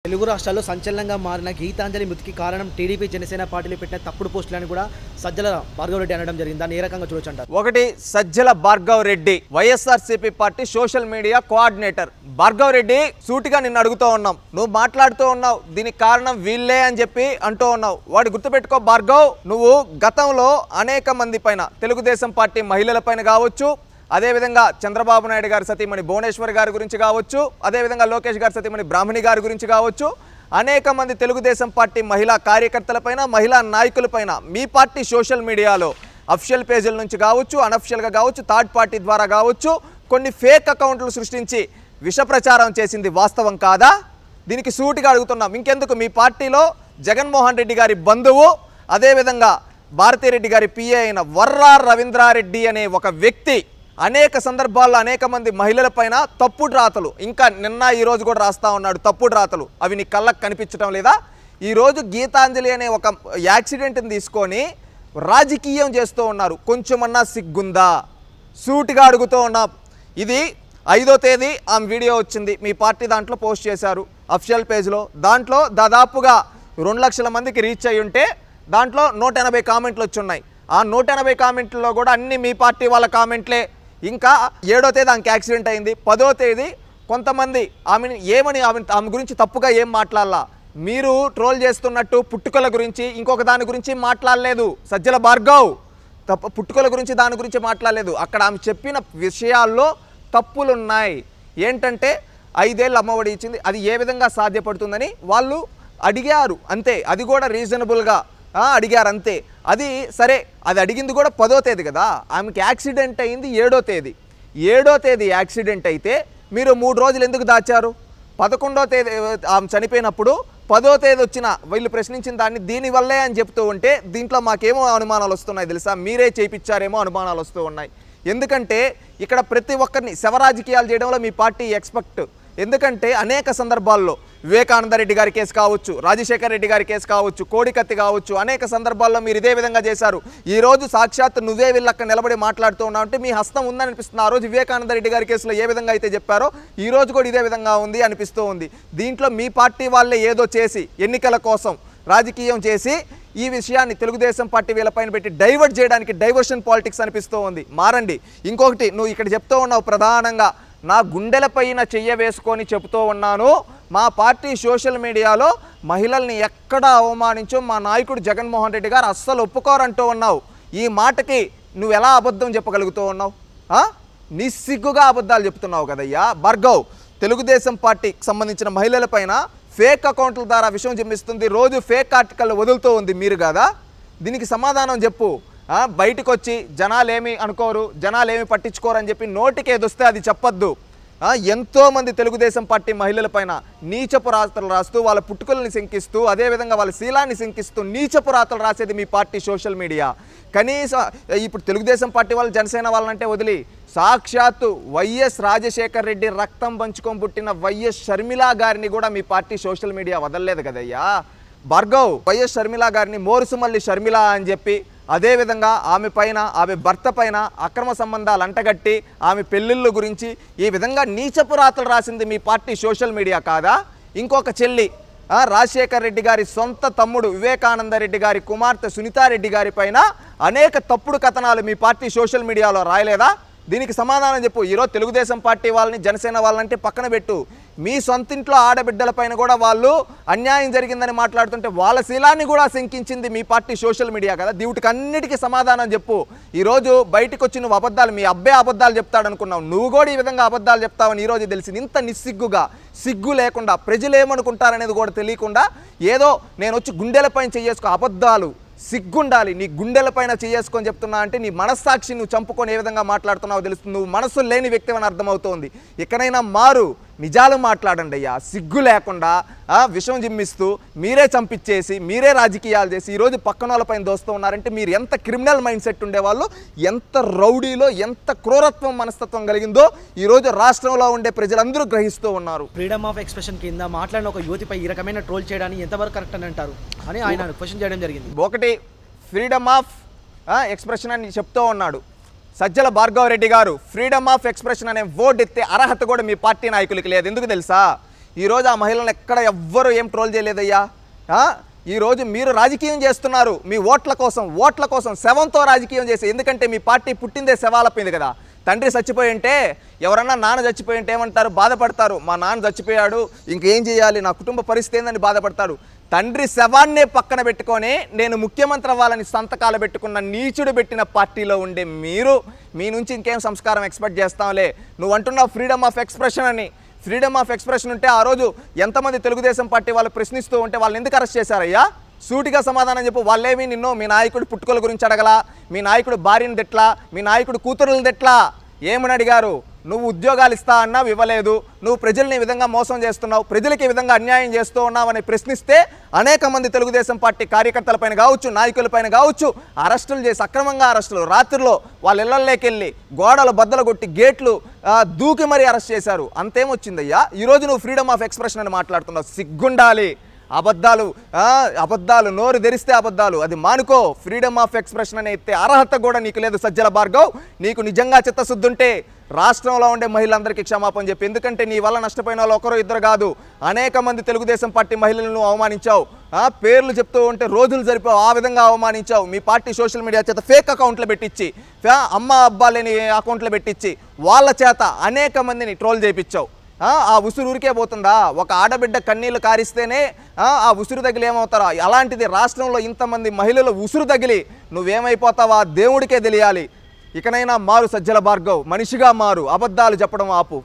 తెలుగు రాష్ట్రాల్లో సంచలనంగా మారిన గీతాంజలి మృతికి కారణం టీడీపీ జనసేన పార్టీలు పెట్టిన తప్పుడు పోస్టులని కూడా సజ్జల భార్గవ్ రెడ్డి అనడం జరిగింది. దాన్ని ఏ రకంగా చూడొచ్చు అంటారు? ఒకటి, Sajjala Bhargav Reddy YSRCP party social media coordinator. Bhargav Reddy సూటిగా నిన్ను అడుగుతూ ఉన్నాం, నువ్వు మాట్లాడుతూ ఉన్నావు దీనికి కారణం వీళ్ళే అని చెప్పి అంటూ ఉన్నావు. వాడు గుర్తుపెట్టుకో భార్గవ్, నువ్వు గతంలో అనేక మంది పైన, తెలుగుదేశం పార్టీ మహిళల పైన కావచ్చు, అదేవిధంగా చంద్రబాబు నాయుడు గారి సతీమణి భువనేశ్వర్ గారి గురించి కావచ్చు, అదేవిధంగా లోకేష్ గారి సతీమణి బ్రాహ్మణి గారి గురించి కావచ్చు, అనేక మంది తెలుగుదేశం పార్టీ మహిళా కార్యకర్తలపైన, మహిళా నాయకులపైన మీ పార్టీ సోషల్ మీడియాలో అఫిషియల్ పేజీల నుంచి కావచ్చు, అనఫిషియల్గా కావచ్చు, థర్డ్ పార్టీ ద్వారా కావచ్చు, కొన్ని ఫేక్ అకౌంట్లు సృష్టించి విష ప్రచారం చేసింది వాస్తవం కాదా? దీనికి సూటిగా అడుగుతున్నాం. ఇంకెందుకు, మీ పార్టీలో జగన్మోహన్ రెడ్డి గారి బంధువు, అదేవిధంగా భారతిరెడ్డి గారి పిఏ అయిన వర్రా రవీంద్రారెడ్డి అనే ఒక వ్యక్తి అనేక సందర్భాల్లో అనేక మంది మహిళలపైన తప్పుడు రాతలు, ఇంకా నిన్న ఈరోజు కూడా రాస్తూ ఉన్నాడు తప్పుడు రాతలు. అవి నీ కళ్ళకు కనిపించడం లేదా? ఈరోజు గీతాంజలి అనే ఒక యాక్సిడెంట్ని తీసుకొని రాజకీయం చేస్తూ ఉన్నారు. కొంచెమన్నా సిగ్గుందా? సూటిగా అడుగుతూ ఉన్నాం. ఇది 5వ తేదీ ఆమె వీడియో వచ్చింది, మీ పార్టీ దాంట్లో పోస్ట్ చేశారు అఫిషియల్ పేజ్లో. దాంట్లో దాదాపుగా 2 లక్షల మందికి రీచ్ అయ్యి ఉంటే దాంట్లో 180 కామెంట్లు వచ్చి ఉన్నాయి. ఆ 180 కామెంట్లలో కూడా అన్ని మీ పార్టీ వాళ్ళ కామెంట్లే. ఇంకా 7వ తేదీ ఆమెకి యాక్సిడెంట్ అయింది. 10వ తేదీ కొంతమంది ఆమెని ఏమని ఆమె గురించి తప్పుగా ఏం మాట్లాడాలా, మీరు ట్రోల్ చేస్తున్నట్టు పుట్టుకల గురించి ఇంకొక దాని గురించి మాట్లాడలేదు సజ్జల భార్గవ్. పుట్టుకల గురించి దాని గురించి మాట్లాడలేదు. అక్కడ ఆమె చెప్పిన విషయాల్లో తప్పులున్నాయి. ఏంటంటే 5 ఏళ్ళు అమ్మఒడి ఇచ్చింది, అది ఏ విధంగా సాధ్యపడుతుందని వాళ్ళు అడిగారు అంతే. అది కూడా రీజనబుల్గా అడిగారు అంతే. అది సరే, అది అడిగింది కూడా 10వ తేదీ కదా. ఆమెకి యాక్సిడెంట్ అయింది 7వ తేదీ. 7వ తేదీ యాక్సిడెంట్ అయితే మీరు 3 రోజులు ఎందుకు దాచారు? 11వ తేదీ ఆమె చనిపోయినప్పుడు 10వ తేదీ వచ్చిన వీళ్ళు ప్రశ్నించిన దాన్ని దీనివల్లే అని చెప్తూ ఉంటే దీంట్లో మాకేమో అనుమానాలు వస్తున్నాయి తెలుసా? మీరే చేయించారేమో అనుమానాలు వస్తూ ఉన్నాయి. ఎందుకంటే ఇక్కడ ప్రతి ఒక్కరిని శవరాజకీయాలు చేయడంలో మీ పార్టీ ఎక్స్పర్ట్. ఎందుకంటే అనేక సందర్భాల్లో వివేకానంద రెడ్డి గారి కేసు కావచ్చు, రాజశేఖర్ రెడ్డి గారి కేసు కావచ్చు, కోడికత్తి కావచ్చు, అనేక సందర్భాల్లో మీరు ఇదే విధంగా చేశారు. ఈరోజు సాక్షాత్ నువ్వే వీళ్ళక్క నిలబడి మాట్లాడుతూ ఉన్నావు అంటే మీ హస్తం ఉందనిపిస్తుంది. ఆ రోజు వివేకానంద రెడ్డి గారి కేసులో ఏ విధంగా అయితే చెప్పారో ఈరోజు కూడా ఇదే విధంగా ఉంది అనిపిస్తూ ఉంది. దీంట్లో మీ పార్టీ వాళ్ళే ఏదో చేసి ఎన్నికల కోసం రాజకీయం చేసి ఈ విషయాన్ని తెలుగుదేశం పార్టీ వీళ్ళపైన పెట్టి డైవర్ట్ చేయడానికి డైవర్షన్ పాలిటిక్స్ అనిపిస్తూ ఉంది. మారండి. ఇంకొకటి, నువ్వు ఇక్కడ చెప్తూ ఉన్నావు ప్రధానంగా నా గుండెలపైన చెయ్య వేసుకొని చెబుతూ ఉన్నాను, మా పార్టీ సోషల్ మీడియాలో మహిళల్ని ఎక్కడా అవమానించో మా నాయకుడు జగన్మోహన్ రెడ్డి గారు అస్సలు ఒప్పుకోరంటూ ఉన్నావు. ఈ మాటకి నువ్వు ఎలా అబద్ధం చెప్పగలుగుతూ ఉన్నావు? నిస్సిగ్గుగా అబద్ధాలు చెప్తున్నావు కదయ్యా భార్గవ్. తెలుగుదేశం పార్టీకి సంబంధించిన మహిళలపైన ఫేక్ అకౌంట్ల ద్వారా విషయం జమ్మిస్తుంది, రోజు ఫేక్ ఆర్టికల్ వదులుతూ ఉంది మీరు కదా. దీనికి సమాధానం చెప్పు. బయటకు వచ్చి జనాలేమి అనుకోరు, జనాలేమి పట్టించుకోరు అని చెప్పి నోటికి ఏదొస్తే అది చెప్పొద్దు. ఎంతోమంది తెలుగుదేశం పార్టీ మహిళలపైన నీచపు రాతలు రాస్తూ వాళ్ళ పుట్టుకల్ని శంకిస్తూ, అదేవిధంగా వాళ్ళ శీలాన్ని శంకిస్తూ నీచపు రాతలు రాసేది మీ పార్టీ సోషల్ మీడియా. కనీసం ఇప్పుడు తెలుగుదేశం పార్టీ వాళ్ళు జనసేన వాళ్ళంటే వదిలి సాక్షాత్తు వైఎస్ రాజశేఖర్ రెడ్డి రక్తం పంచుకొని పుట్టిన వైఎస్ షర్మిలా గారిని కూడా మీ పార్టీ సోషల్ మీడియా వదలలేదు కదయ్యా భార్గవ్. వైఎస్ షర్మిలా గారిని మోరుసుమల్లి షర్మిలా అని చెప్పి, అదేవిధంగా ఆమె పైన, ఆమె భర్త పైన అక్రమ సంబంధాలు అంటగట్టి ఆమె పెళ్ళిళ్ళ గురించి ఈ విధంగా నీచపు రాతలు రాసింది మీ పార్టీ సోషల్ మీడియా కాదా? ఇంకొక చెల్లి, రాజశేఖర్ రెడ్డి గారి సొంత తమ్ముడు వివేకానంద రెడ్డి గారి కుమార్తె సునీతారెడ్డి గారి పైన అనేక తప్పుడు కథనాలు మీ పార్టీ సోషల్ మీడియాలో రాయలేదా? దీనికి సమాధానం చెప్పు. ఈరోజు తెలుగుదేశం పార్టీ వాళ్ళని జనసేన వాళ్ళంటే పక్కన పెట్టు, మీ సొంతింట్లో ఆడబిడ్డలపైన కూడా వాళ్ళు అన్యాయం జరిగిందని మాట్లాడుతుంటే వాళ్ళ శీలాన్ని కూడా శంకించింది మీ పార్టీ సోషల్ మీడియా కదా. వీటికి అన్నిటికీ సమాధానం చెప్పు. ఈరోజు బయటకు వచ్చి నువ్వు అబద్ధాలు, మీ అబ్బాయి అబద్ధాలు చెప్తాడనుకున్నావు, నువ్వు కూడా ఈ విధంగా అబద్ధాలు చెప్తావని ఈరోజు తెలిసింది. ఇంత నిస్సిగ్గుగా, సిగ్గు లేకుండా, ప్రజలు ఏమనుకుంటారనేది కూడా తెలియకుండా ఏదో నేను వచ్చి గుండెలపైన చెయ్యేసుకో, అబద్ధాలు సిగ్గుండాలి. నీ గుండెలపైన చేసుకొని చెప్తున్నా అంటే నీ మనస్సాక్షి నువ్వు చంపుకొని ఏ విధంగా మాట్లాడుతున్నావో తెలుస్తుంది. నువ్వు మనసు లేని వ్యక్తి అని అర్థమవుతోంది. ఎక్కడైనా మారు, నిజాలు మాట్లాడండి అయ్యా. సిగ్గు లేకుండా విషం జిమ్మిస్తూ మీరే చంపించేసి మీరే రాజకీయాలు చేసి ఈరోజు పక్కన వాళ్ళపైన దోస్తూ ఉన్నారంటే మీరు ఎంత క్రిమినల్ మైండ్ సెట్ ఉండేవాళ్ళు, ఎంత రౌడీలో ఎంత క్రూరత్వం మనస్తత్వం కలిగిందో ఈరోజు రాష్ట్రంలో ఉండే ప్రజలందరూ గ్రహిస్తూ ఉన్నారు. ఫ్రీడమ్ ఆఫ్ ఎక్స్ప్రెషన్ కింద మాట్లాడిన ఒక యువతిపై ఈ రకమైన ట్రోల్ చేయడానికి ఎంతవరకు కరెక్ట్ అని అంటారు అని ఆయన క్వశ్చన్ చేయడం జరిగింది. ఒకటి, ఫ్రీడమ్ ఆఫ్ ఎక్స్ప్రెషన్ అని చెప్తూ ఉన్నాడు సజ్జల భార్గవ్ రెడ్డి గారు. ఫ్రీడమ్ ఆఫ్ ఎక్స్ప్రెషన్ అనే వర్డ్ ఎత్తే అర్హత కూడా మీ పార్టీ నాయకులకి లేదు. ఎందుకు తెలుసా? ఈరోజు ఆ మహిళలను ఎక్కడ ఎవ్వరు ఏం ట్రోల్ చేయలేదయ్యా. ఈరోజు మీరు రాజకీయం చేస్తున్నారు మీ ఓట్ల కోసం శవంతో రాజకీయం చేసి, ఎందుకంటే మీ పార్టీ పుట్టిందే శవాలపోయింది కదా. తండ్రి చచ్చిపోయి ఉంటే ఎవరన్నా నాన్న చచ్చిపోయి ఉంటే ఏమంటారు, బాధపడతారు. మా నాన్న చచ్చిపోయాడు ఇంకేం చేయాలి, నా కుటుంబ పరిస్థితి ఏందని బాధపడతారు. తండ్రి శవాన్నే పక్కన పెట్టుకొని నేను ముఖ్యమంత్రి అవ్వాలని సంతకాలు పెట్టుకున్న నీచుడు పెట్టిన పార్టీలో ఉండే మీరు మీ నుంచి ఇంకేం సంస్కారం ఎక్స్పెక్ట్ చేస్తాంలే. నువ్వు అంటున్నావు ఫ్రీడమ్ ఆఫ్ ఎక్స్ప్రెషన్ అని. ఫ్రీడమ్ ఆఫ్ ఎక్స్ప్రెషన్ ఉంటే ఆ రోజు ఎంతమంది తెలుగుదేశం పార్టీ వాళ్ళు ప్రశ్నిస్తూ ఉంటే వాళ్ళని ఎందుకు అరెస్ట్ చేశారయ్యా? సూటిగా సమాధానం చెప్పు. వాళ్ళేమి నిన్ను మీ నాయకుడు పుట్టుకల గురించి అడగలా, మీ నాయకుడు భార్యను తెట్లా, మీ నాయకుడు కూతురులను తెట్లా, ఏమని అడిగారు? నువ్వు ఉద్యోగాలు ఇస్తా అన్నావు, ఇవ్వలేదు. నువ్వు ప్రజల్ని ఈ విధంగా మోసం చేస్తున్నావు, ప్రజలకి ఈ విధంగా అన్యాయం చేస్తూ ఉన్నావు అని ప్రశ్నిస్తే అనేక మంది తెలుగుదేశం పార్టీ కార్యకర్తలపైన కావచ్చు, నాయకులపైన కావచ్చు అరెస్టులు చేసి, అక్రమంగా అరెస్టులు, రాత్రిలో వాళ్ళ ఇళ్లలోకి వెళ్ళి గోడలు బద్దలు కొట్టి గేట్లు దూకి మరీ అరెస్ట్ చేశారు. అంతేమొచ్చిందయ్యా? ఈరోజు నువ్వు ఫ్రీడమ్ ఆఫ్ ఎక్స్ప్రెషన్ అని మాట్లాడుతున్నావు. సిగ్గుండాలి. అబద్ధాలు నోరు తెరిస్తే అబద్ధాలు, అది మానుకో. ఫ్రీడమ్ ఆఫ్ ఎక్స్ప్రెషన్ అని ఎత్తే అర్హత కూడా నీకు లేదు సజ్జల భార్గవ్. నీకు నిజంగా చిత్తశుద్ధి ఉంటే రాష్ట్రంలో ఉండే మహిళలందరికీ క్షమాపణ చెప్పి, ఎందుకంటే నీ వల్ల నష్టపోయిన వాళ్ళు ఒకరు ఇద్దరు కాదు, అనేక మంది తెలుగుదేశం పార్టీ మహిళలను అవమానించావు. పేర్లు చెప్తూ ఉంటే రోజులు జరిపావు, ఆ విధంగా అవమానించావు. మీ పార్టీ సోషల్ మీడియా చేత ఫేక్ అకౌంట్లు పెట్టించి, అమ్మ అబ్బా లేని అకౌంట్లు పెట్టించి వాళ్ళ చేత అనేక మందిని ట్రోల్ చేయించావు. ఆ ఉసురు ఊరికే పోతుందా? ఒక ఆడబిడ్డ కన్నీళ్లు కారిస్తేనే ఆ ఉసురు తగిలి ఏమవుతారా? అలాంటిది రాష్ట్రంలో ఇంతమంది మహిళలు ఉసురు తగిలి నువ్వేమైపోతావా దేవుడికే తెలియాలి. ఇకనైనా మారు సజ్జల భార్గవ్, మనిషిగా మారు, అబద్ధాలు చెప్పడం ఆపు.